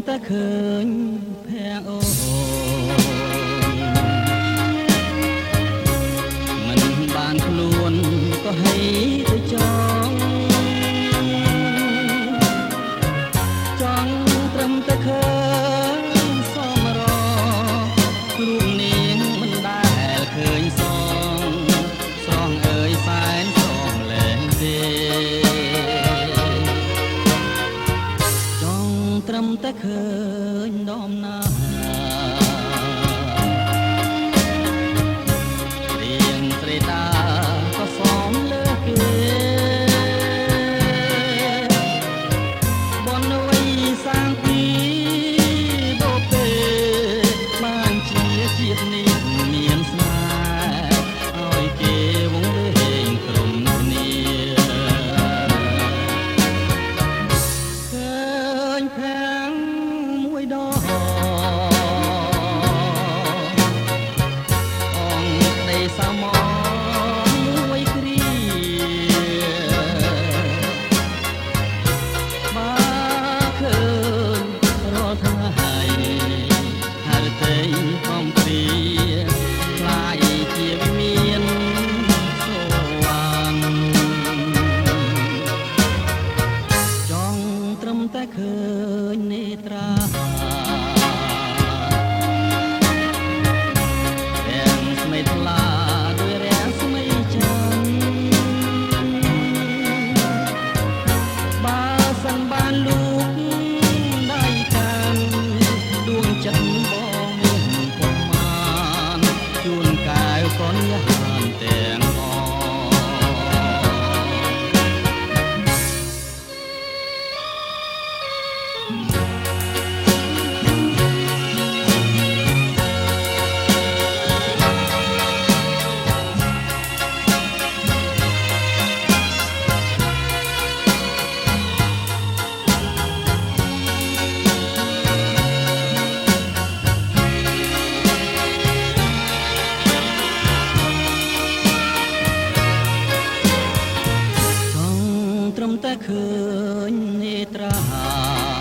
តែឃើញភ័ក្រអូនមិនបានខ្លួនក៏ហីទៅចង់ត្រឹមតែឃើញសមររូបនាងមិនដែលឃើញសងស្រងអើយសែនស្រងលែងទេត្រឹមតែឃើញដំណារៀងស្រីតាក៏សមលើគេបនអ្វីសាងពីបបេបានជាជាតិនេះមានស្នេហ៍ឲ្យគេវងវែងក្រុមគ្នាឃើញផាំងមួយដងអងក្តីសៅមមួយគ្រាបើឃើញរាល់ថ្ងៃហើយតែកំព្រាខ្លាយជាវិមានសូវ៉ាន់ចង់ត្រឹមតែឃើញនេត្រារាំងស្មេថ្លាដោយរាំងស្មេច័ន្ទបើសិនបានលូកដៃកាន់ដួងចិត្តបងមានប្រមាណជួនកែវកនយានទាំងអត្រឹមតែឃើញនេត្រា